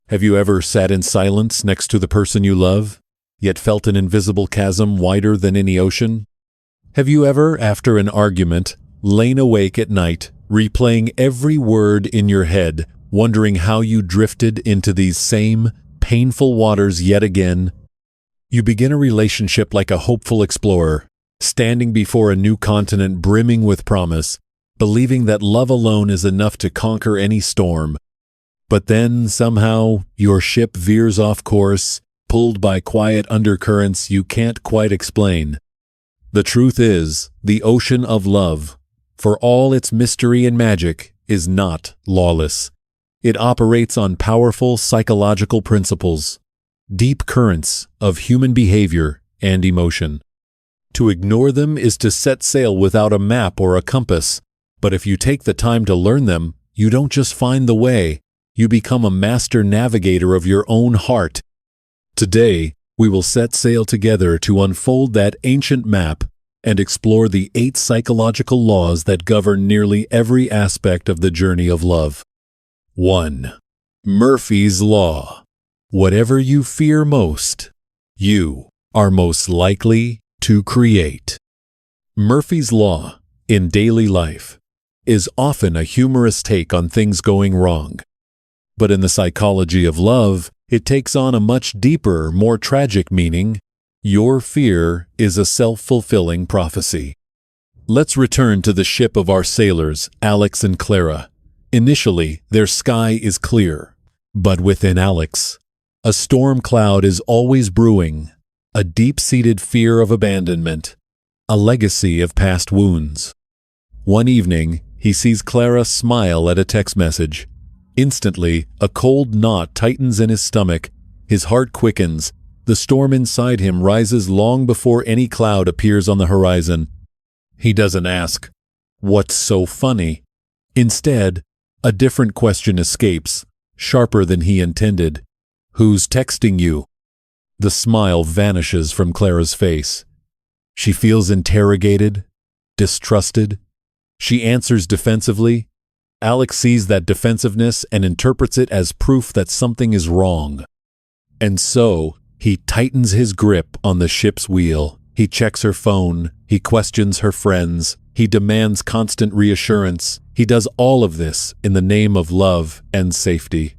Have you ever sat in silence next to the person you love, yet felt an invisible chasm wider than any ocean? Have you ever, after an argument, lain awake at night, replaying every word in your head, wondering how you drifted into these same painful waters yet again? You begin a relationship like a hopeful explorer, standing before a new continent brimming with promise, believing that love alone is enough to conquer any storm. But then, somehow, your ship veers off course, pulled by quiet undercurrents you can't quite explain. The truth is, the ocean of love, for all its mystery and magic, is not lawless. It operates on powerful psychological principles, deep currents of human behavior and emotion. To ignore them is to set sail without a map or a compass, but if you take the time to learn them, you don't just find the way, you become a master navigator of your own heart. Today, we will set sail together to unfold that ancient map and explore the 8 psychological laws that govern nearly every aspect of the journey of love. 1. Murphy's Law. Whatever you fear most, you are most likely to create. Murphy's Law, in daily life, is often a humorous take on things going wrong. But in the psychology of love, it takes on a much deeper, more tragic meaning. Your fear is a self-fulfilling prophecy. Let's return to the ship of our sailors, Alex and Clara. Initially, their sky is clear. But within Alex, a storm cloud is always brewing, a deep-seated fear of abandonment, a legacy of past wounds. One evening, he sees Clara smile at a text message. Instantly, a cold knot tightens in his stomach, his heart quickens, the storm inside him rises long before any cloud appears on the horizon. He doesn't ask, "What's so funny?" Instead, a different question escapes, sharper than he intended. "Who's texting you?" The smile vanishes from Clara's face. She feels interrogated, distrusted. She answers defensively. Alex sees that defensiveness and interprets it as proof that something is wrong. And so, he tightens his grip on the ship's wheel. He checks her phone. He questions her friends. He demands constant reassurance. He does all of this in the name of love and safety.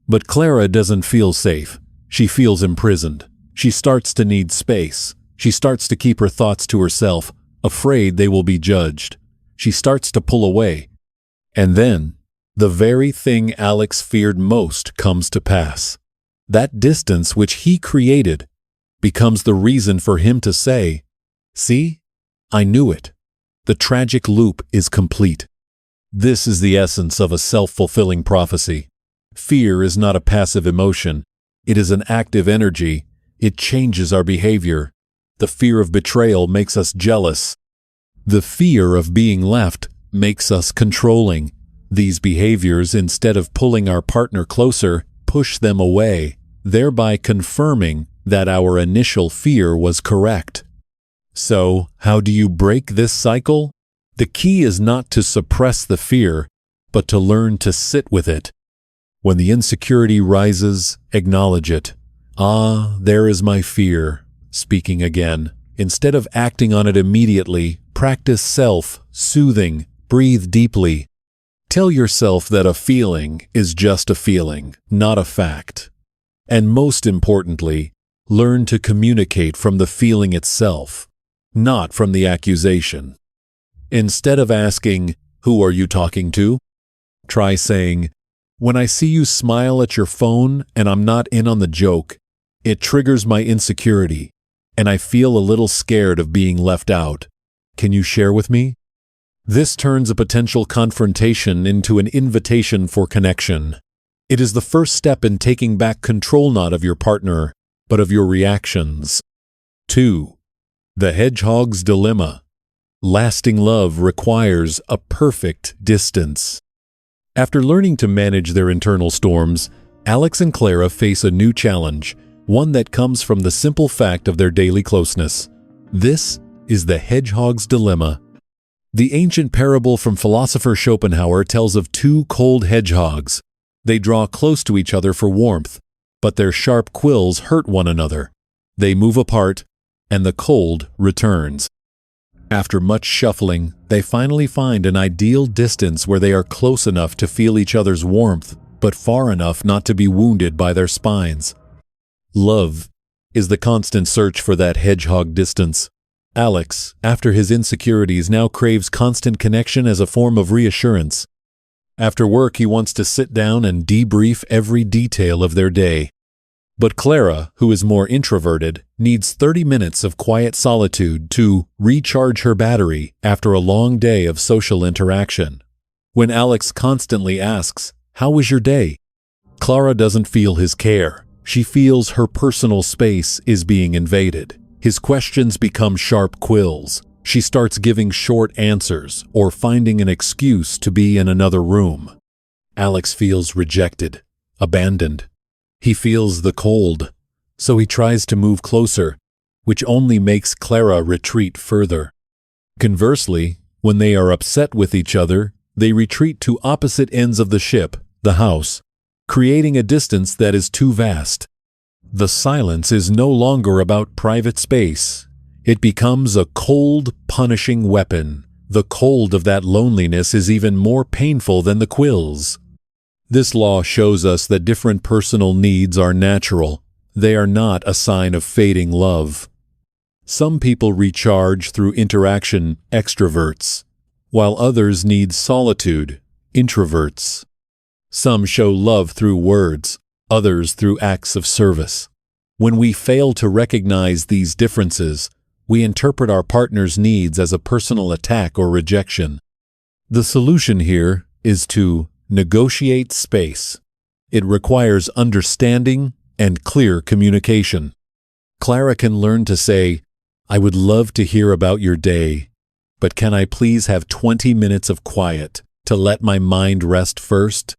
But Clara doesn't feel safe. She feels imprisoned. She starts to need space. She starts to keep her thoughts to herself, afraid they will be judged. She starts to pull away. And then, the very thing Alex feared most comes to pass. That distance which he created becomes the reason for him to say, "See, I knew it. The tragic loop is complete." This is the essence of a self-fulfilling prophecy. Fear is not a passive emotion. It is an active energy. It changes our behavior. The fear of betrayal makes us jealous. The fear of being left makes us controlling. These behaviors, instead of pulling our partner closer, push them away, thereby confirming that our initial fear was correct. So, how do you break this cycle? The key is not to suppress the fear, but to learn to sit with it. When the insecurity rises, acknowledge it. "Ah, there is my fear," speaking again. Instead of acting on it immediately, practice self-soothing. Breathe deeply. Tell yourself that a feeling is just a feeling, not a fact. And most importantly, learn to communicate from the feeling itself, not from the accusation. Instead of asking, "Who are you talking to?" try saying, "When I see you smile at your phone and I'm not in on the joke, it triggers my insecurity, and I feel a little scared of being left out. Can you share with me?" This turns a potential confrontation into an invitation for connection. It is the first step in taking back control not of your partner, but of your reactions. 2. The Hedgehog's Dilemma. Lasting love requires a perfect distance. After learning to manage their internal storms, Alex and Clara face a new challenge, one that comes from the simple fact of their daily closeness. This is the Hedgehog's Dilemma. The ancient parable from philosopher Schopenhauer tells of 2 cold hedgehogs. They draw close to each other for warmth, but their sharp quills hurt one another. They move apart, and the cold returns. After much shuffling, they finally find an ideal distance where they are close enough to feel each other's warmth, but far enough not to be wounded by their spines. Love is the constant search for that hedgehog distance. Alex, after his insecurities, now craves constant connection as a form of reassurance. After work, he wants to sit down and debrief every detail of their day. But Clara, who is more introverted, needs 30 minutes of quiet solitude to recharge her battery after a long day of social interaction. When Alex constantly asks, "How was your day?" Clara doesn't feel his care. She feels her personal space is being invaded. His questions become sharp quills. She starts giving short answers or finding an excuse to be in another room. Alex feels rejected, abandoned. He feels the cold, so he tries to move closer, which only makes Clara retreat further. Conversely, when they are upset with each other, they retreat to opposite ends of the ship, the house, creating a distance that is too vast. The silence is no longer about private space. It becomes a cold, punishing weapon. The cold of that loneliness is even more painful than the quills. This law shows us that different personal needs are natural. They are not a sign of fading love. Some people recharge through interaction, extroverts, while others need solitude, introverts. Some show love through words, others through acts of service. When we fail to recognize these differences, we interpret our partner's needs as a personal attack or rejection. The solution here is to negotiate space. It requires understanding and clear communication. Clara can learn to say, "I would love to hear about your day, but can I please have 20 minutes of quiet to let my mind rest first?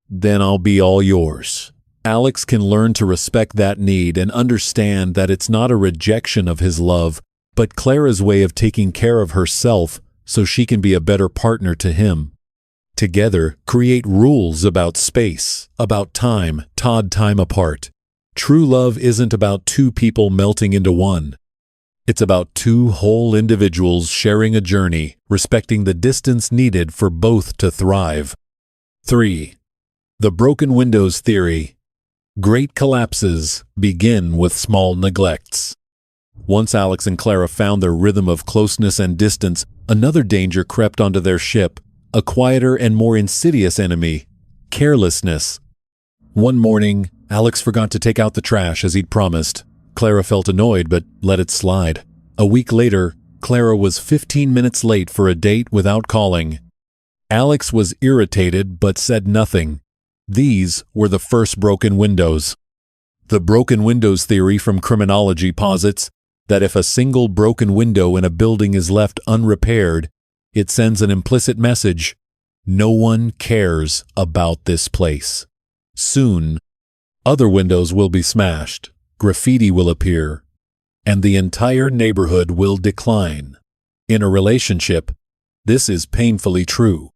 Then I'll be all yours." Alex can learn to respect that need and understand that it's not a rejection of his love, but Clara's way of taking care of herself so she can be a better partner to him. Together, create rules about space, about time, time apart. True love isn't about two people melting into one. It's about two whole individuals sharing a journey, respecting the distance needed for both to thrive. 3. The broken windows theory. Great collapses begin with small neglects. Once Alex and Clara found their rhythm of closeness and distance, another danger crept onto their ship. A quieter and more insidious enemy, carelessness. One morning, Alex forgot to take out the trash as he'd promised. Clara felt annoyed but let it slide. A week later, Clara was 15 minutes late for a date without calling. Alex was irritated but said nothing. These were the first broken windows. The broken windows theory from criminology posits that if a single broken window in a building is left unrepaired, it sends an implicit message: no one cares about this place. Soon, other windows will be smashed, graffiti will appear, and the entire neighborhood will decline. In a relationship, this is painfully true.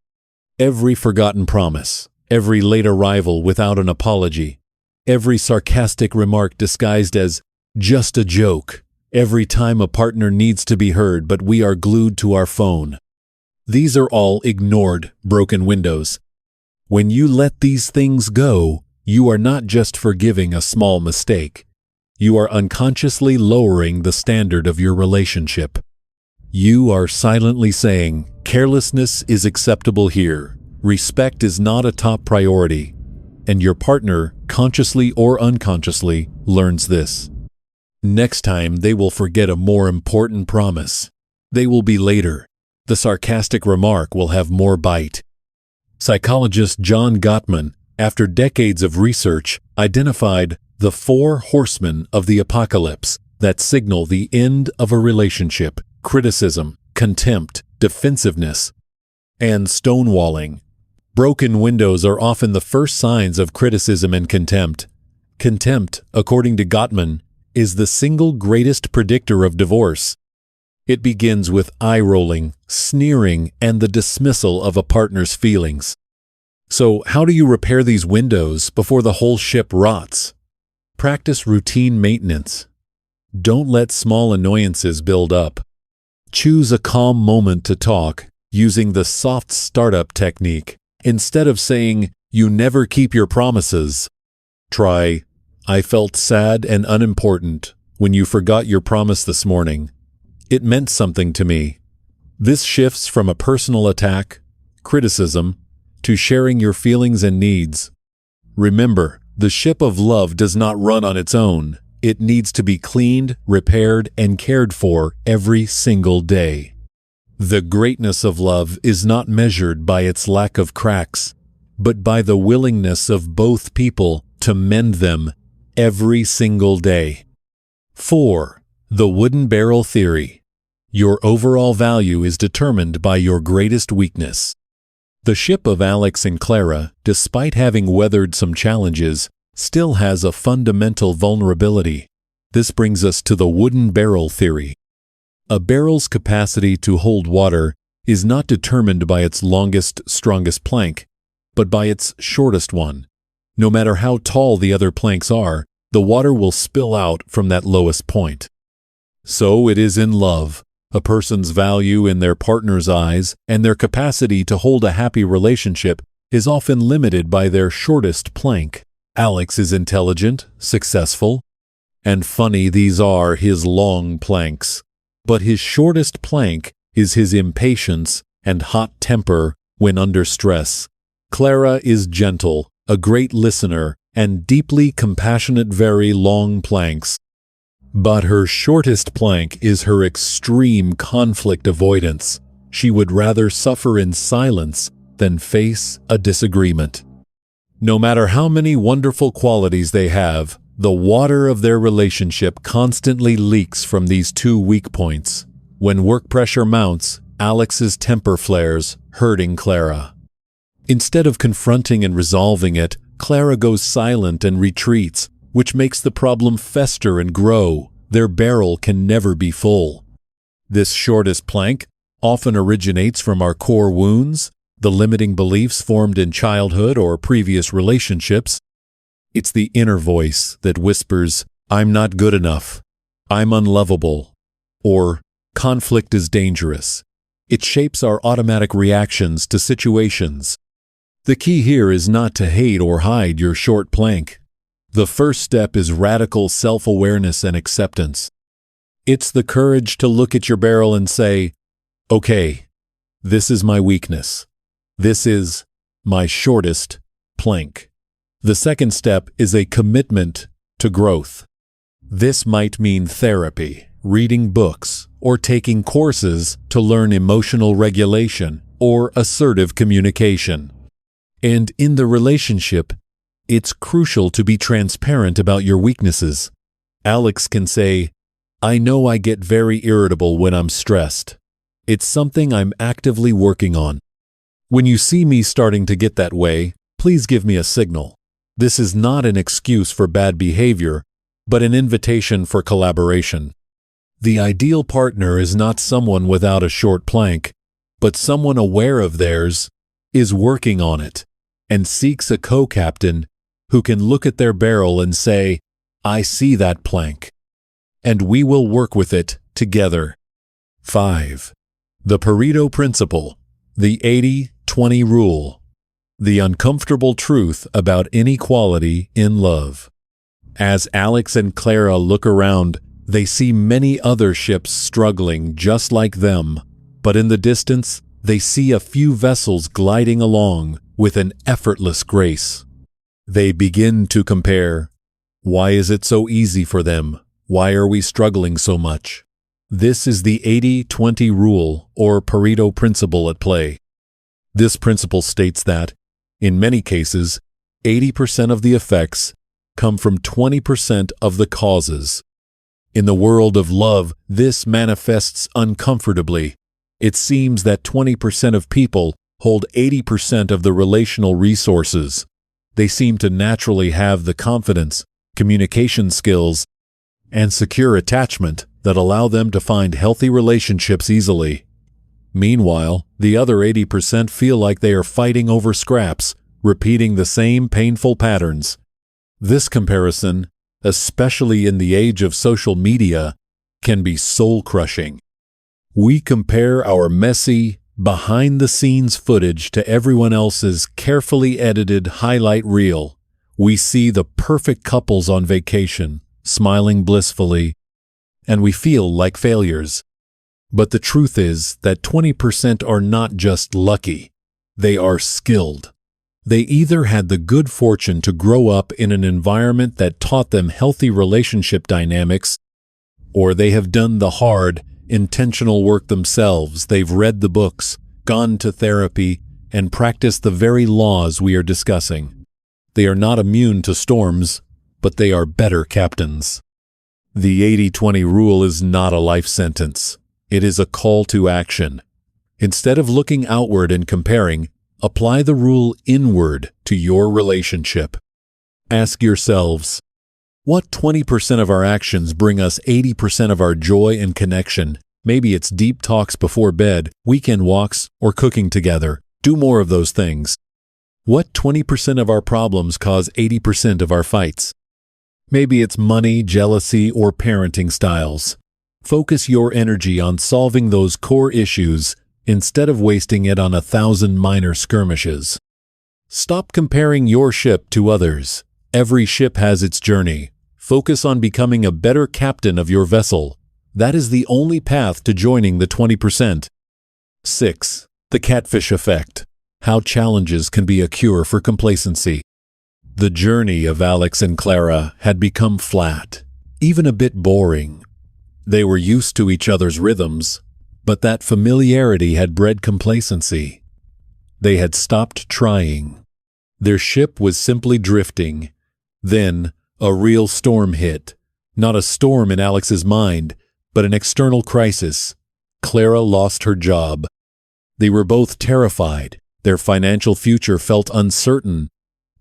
Every forgotten promise, every late arrival without an apology, every sarcastic remark disguised as just a joke, every time a partner needs to be heard but we are glued to our phone. These are all ignored broken windows. When you let these things go, you are not just forgiving a small mistake. You are unconsciously lowering the standard of your relationship. You are silently saying, carelessness is acceptable here. Respect is not a top priority. And your partner, consciously or unconsciously, learns this. Next time, they will forget a more important promise. They will be later. The sarcastic remark will have more bite. Psychologist John Gottman, after decades of research, identified the 4 horsemen of the apocalypse that signal the end of a relationship: criticism, contempt, defensiveness, and stonewalling. Broken windows are often the first signs of criticism and contempt. Contempt, according to Gottman, is the single greatest predictor of divorce. It begins with eye-rolling, sneering, and the dismissal of a partner's feelings. So, how do you repair these windows before the whole ship rots? Practice routine maintenance. Don't let small annoyances build up. Choose a calm moment to talk using the soft startup technique. Instead of saying, "You never keep your promises," try, "I felt sad and unimportant when you forgot your promise this morning. It meant something to me." This shifts from a personal attack, criticism, to sharing your feelings and needs. Remember, the ship of love does not run on its own. It needs to be cleaned, repaired, and cared for every single day. The greatness of love is not measured by its lack of cracks, but by the willingness of both people to mend them every single day. 4. The wooden barrel theory. Your overall value is determined by your greatest weakness. The ship of Alex and Clara, despite having weathered some challenges, still has a fundamental vulnerability. This brings us to the wooden barrel theory. A barrel's capacity to hold water is not determined by its longest, strongest plank, but by its shortest one. No matter how tall the other planks are, the water will spill out from that lowest point. So it is in love. A person's value in their partner's eyes and their capacity to hold a happy relationship is often limited by their shortest plank. Alex is intelligent, successful, and funny. These are his long planks. But his shortest plank is his impatience and hot temper when under stress. Clara is gentle, a great listener, and deeply compassionate. Very long planks. But her shortest plank is her extreme conflict avoidance. She would rather suffer in silence than face a disagreement. No matter how many wonderful qualities they have, the water of their relationship constantly leaks from these two weak points. When work pressure mounts, Alex's temper flares, hurting Clara. Instead of confronting and resolving it, Clara goes silent and retreats, which makes the problem fester and grow. Their barrel can never be full. This shortest plank often originates from our core wounds, the limiting beliefs formed in childhood or previous relationships. It's the inner voice that whispers, "I'm not good enough," "I'm unlovable," or "conflict is dangerous." It shapes our automatic reactions to situations. The key here is not to hate or hide your short plank. The first step is radical self-awareness and acceptance. It's the courage to look at your barrel and say, "Okay, this is my weakness. This is my shortest plank." The second step is a commitment to growth. This might mean therapy, reading books, or taking courses to learn emotional regulation or assertive communication. And in the relationship, it's crucial to be transparent about your weaknesses. Alex can say, "I know I get very irritable when I'm stressed. It's something I'm actively working on. When you see me starting to get that way, please give me a signal." This is not an excuse for bad behavior, but an invitation for collaboration. The ideal partner is not someone without a short plank, but someone aware of theirs, is working on it, and seeks a co-captain who can look at their barrel and say, "I see that plank, and we will work with it together." 5. The Pareto Principle, the 80-20 Rule, the uncomfortable truth about inequality in love. As Alex and Clara look around, they see many other ships struggling just like them, but in the distance, they see a few vessels gliding along with an effortless grace. They begin to compare. Why is it so easy for them? Why are we struggling so much? This is the 80-20 rule or Pareto principle at play. This principle states that, in many cases, 80% of the effects come from 20% of the causes. In the world of love, this manifests uncomfortably. It seems that 20% of people hold 80% of the relational resources. They seem to naturally have the confidence, communication skills, and secure attachment that allow them to find healthy relationships easily. Meanwhile, the other 80% feel like they are fighting over scraps, repeating the same painful patterns. This comparison, especially in the age of social media, can be soul-crushing. We compare our messy, behind-the-scenes footage to everyone else's carefully edited highlight reel. We see the perfect couples on vacation, smiling blissfully, and we feel like failures. But the truth is that 20% are not just lucky, they are skilled. They either had the good fortune to grow up in an environment that taught them healthy relationship dynamics, or they have done the hard, intentional work themselves. They've read the books, gone to therapy, and practiced the very laws we are discussing. They are not immune to storms, but they are better captains. The 80-20 rule is not a life sentence. It is a call to action. Instead of looking outward and comparing, apply the rule inward to your relationship. Ask yourselves, what 20% of our actions bring us 80% of our joy and connection? Maybe it's deep talks before bed, weekend walks, or cooking together. Do more of those things. What 20% of our problems cause 80% of our fights? Maybe it's money, jealousy, or parenting styles. Focus your energy on solving those core issues instead of wasting it on 1,000 minor skirmishes. Stop comparing your ship to others. Every ship has its journey. Focus on becoming a better captain of your vessel. That is the only path to joining the 20%. 6. The catfish effect. How challenges can be a cure for complacency. The journey of Alex and Clara had become flat, even a bit boring. They were used to each other's rhythms, but that familiarity had bred complacency. They had stopped trying. Their ship was simply drifting. Then, a real storm hit. Not a storm in Alex's mind, but an external crisis. Clara lost her job. They were both terrified. Their financial future felt uncertain.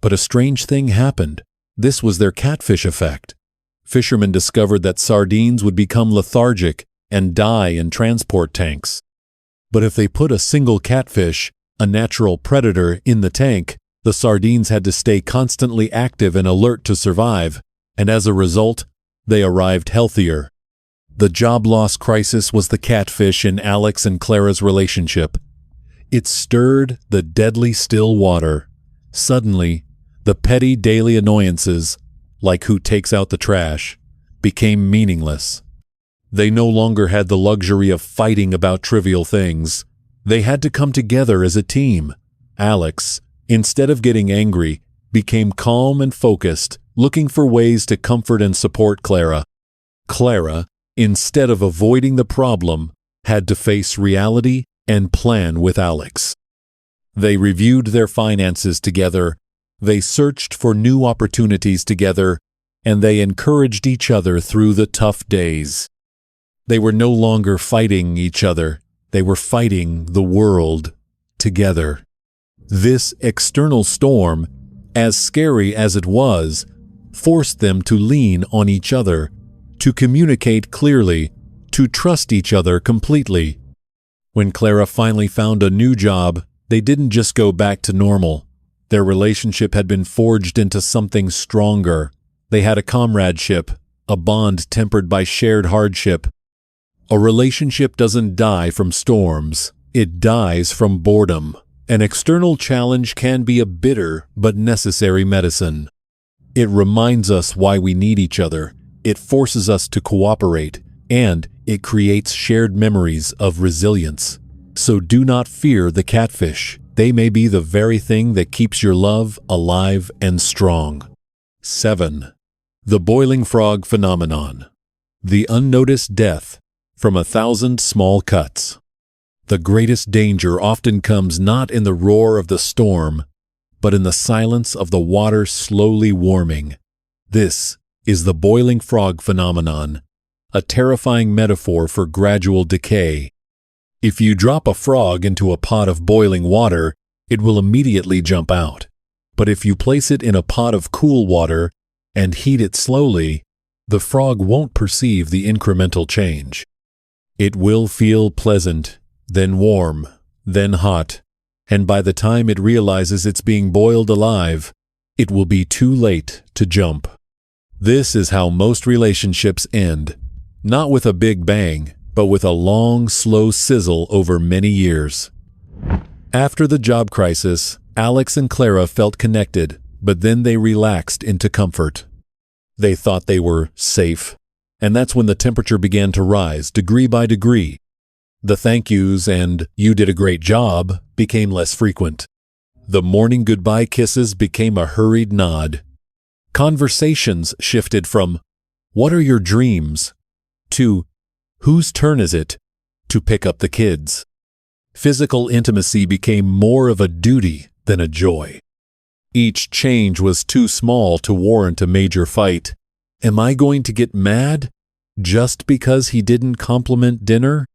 But a strange thing happened. This was their catfish effect. Fishermen discovered that sardines would become lethargic and die in transport tanks. But if they put a single catfish, a natural predator, in the tank, the sardines had to stay constantly active and alert to survive, and as a result, they arrived healthier. The job loss crisis was the catfish in Alex and Clara's relationship. It stirred the deadly still water. Suddenly, the petty daily annoyances, like who takes out the trash, became meaningless. They no longer had the luxury of fighting about trivial things. They had to come together as a team. Alex, instead of getting angry, became calm and focused, looking for ways to comfort and support Clara. Clara, instead of avoiding the problem, had to face reality and plan with Alex. They reviewed their finances together, they searched for new opportunities together, and they encouraged each other through the tough days. They were no longer fighting each other, they were fighting the world together. This external storm, as scary as it was, forced them to lean on each other, to communicate clearly, to trust each other completely. When Clara finally found a new job, they didn't just go back to normal. Their relationship had been forged into something stronger. They had a comradeship, a bond tempered by shared hardship. A relationship doesn't die from storms, it dies from boredom. An external challenge can be a bitter but necessary medicine. It reminds us why we need each other, it forces us to cooperate, and it creates shared memories of resilience. So do not fear the catfish. They may be the very thing that keeps your love alive and strong. 7. The boiling frog phenomenon. The unnoticed death from 1,000 small cuts. The greatest danger often comes not in the roar of the storm, but in the silence of the water slowly warming. This is the boiling frog phenomenon, a terrifying metaphor for gradual decay. If you drop a frog into a pot of boiling water, it will immediately jump out. But if you place it in a pot of cool water and heat it slowly, the frog won't perceive the incremental change. It will feel pleasant, then warm, then hot, And by the time it realizes it's being boiled alive, it will be too late to jump. This is how most relationships end. Not with a big bang, but with a long, slow sizzle over many years. After the job crisis, Alex and Clara felt connected, but then they relaxed into comfort. They thought they were safe, and that's when the temperature began to rise degree by degree. The thank yous and "you did a great job" became less frequent. The morning goodbye kisses became a hurried nod. Conversations shifted from "what are your dreams?" to "whose turn is it?" to pick up the kids. Physical intimacy became more of a duty than a joy. Each change was too small to warrant a major fight. Am I going to get mad just because he didn't compliment dinner?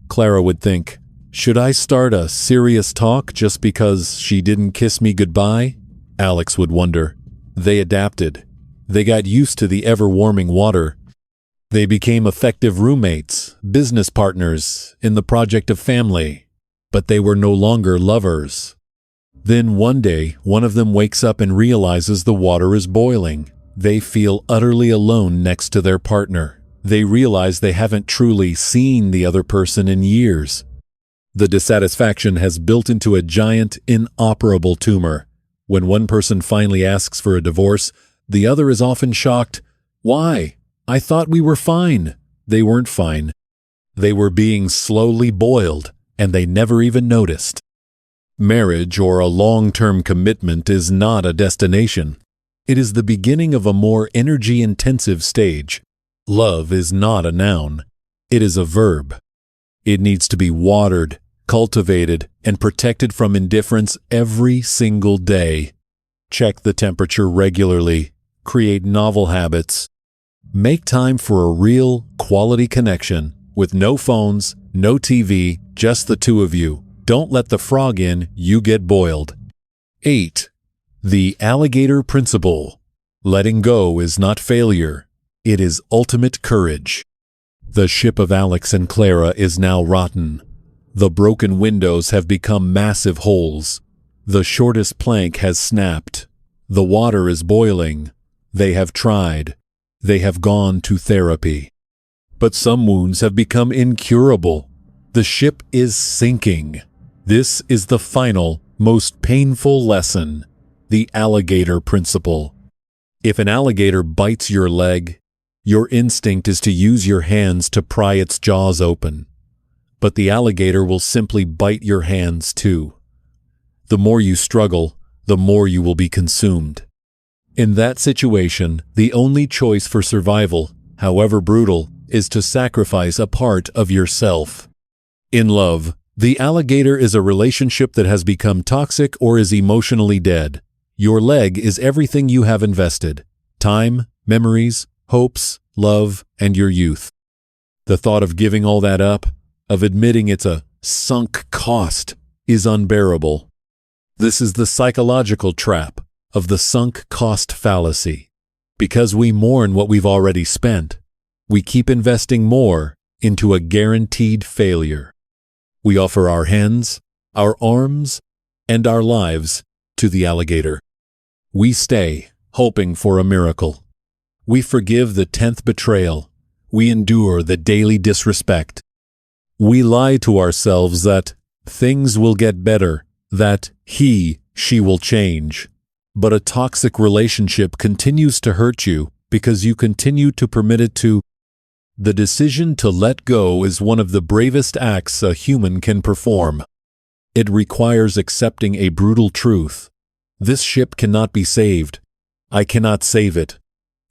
Clara would think. Should I start a serious talk just because she didn't kiss me goodbye? Alex would wonder. They adapted. They got used to the ever-warming water. They became effective roommates, business partners in the project of family. But they were no longer lovers. Then one day, one of them wakes up and realizes the water is boiling. They feel utterly alone next to their partner. They realize they haven't truly seen the other person in years. The dissatisfaction has built into a giant, inoperable tumor. When one person finally asks for a divorce, the other is often shocked. Why? I thought we were fine. They weren't fine. They were being slowly boiled, and they never even noticed. Marriage or a long-term commitment is not a destination. It is the beginning of a more energy-intensive stage. Love is not a noun. It is a verb. It needs to be watered, cultivated, and protected from indifference every single day. Check the temperature regularly. Create novel habits. Make time for a real, quality connection with no phones, no TV, just the two of you. Don't let the frog in, you get boiled. 8. The alligator principle. Letting go is not failure. It is ultimate courage. The ship of Alex and Clara is now rotten. The broken windows have become massive holes. The shortest plank has snapped. The water is boiling. They have tried. They have gone to therapy. But some wounds have become incurable. The ship is sinking. This is the final, most painful lesson. The alligator principle. If an alligator bites your leg, your instinct is to use your hands to pry its jaws open. But the alligator will simply bite your hands too. The more you struggle, the more you will be consumed. In that situation, the only choice for survival, however brutal, is to sacrifice a part of yourself. In love, the alligator is a relationship that has become toxic or is emotionally dead. Your leg is everything you have invested: time, memories, hopes, love, and your youth. The thought of giving all that up, of admitting it's a sunk cost, is unbearable. This is the psychological trap of the sunk cost fallacy. Because we mourn what we've already spent, we keep investing more into a guaranteed failure. We offer our hands, our arms, and our lives to the alligator. We stay, hoping for a miracle. We forgive the 10th betrayal. We endure the daily disrespect. We lie to ourselves that things will get better, that she will change. But a toxic relationship continues to hurt you because you continue to permit it to. The decision to let go is one of the bravest acts a human can perform. It requires accepting a brutal truth. This ship cannot be saved. I cannot save it.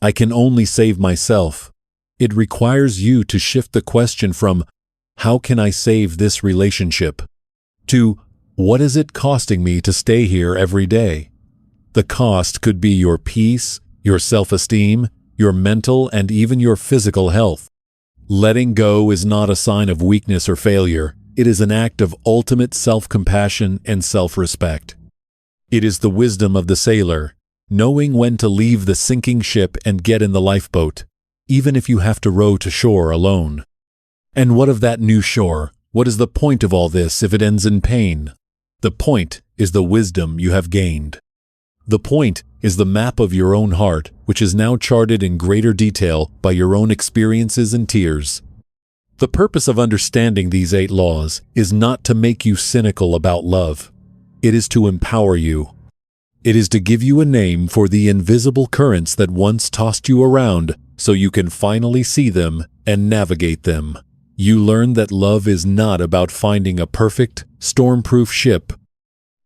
I can only save myself. It requires you to shift the question from, how can I save this relationship? To, what is it costing me to stay here every day? The cost could be your peace, your self-esteem, your mental, and even your physical health. Letting go is not a sign of weakness or failure. It is an act of ultimate self-compassion and self-respect. It is the wisdom of the sailor, knowing when to leave the sinking ship and get in the lifeboat, even if you have to row to shore alone. And what of that new shore? What is the point of all this if it ends in pain? The point is the wisdom you have gained. The point is the map of your own heart, which is now charted in greater detail by your own experiences and tears. The purpose of understanding these 8 laws is not to make you cynical about love. It is to empower you. It is to give you a name for the invisible currents that once tossed you around so you can finally see them and navigate them. You learn that love is not about finding a perfect, storm-proof ship.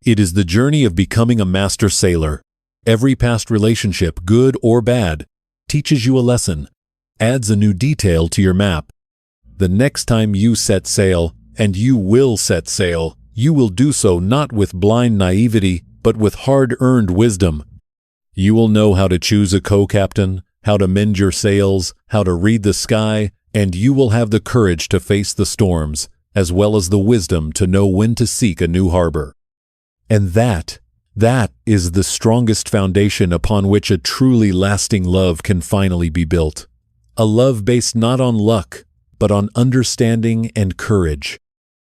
It is the journey of becoming a master sailor. Every past relationship, good or bad, teaches you a lesson, adds a new detail to your map. The next time you set sail, and you will set sail, you will do so not with blind naivety, but with hard-earned wisdom. You will know how to choose a co-captain, how to mend your sails, how to read the sky, and you will have the courage to face the storms, as well as the wisdom to know when to seek a new harbor. And that is the strongest foundation upon which a truly lasting love can finally be built. A love based not on luck, but on understanding and courage.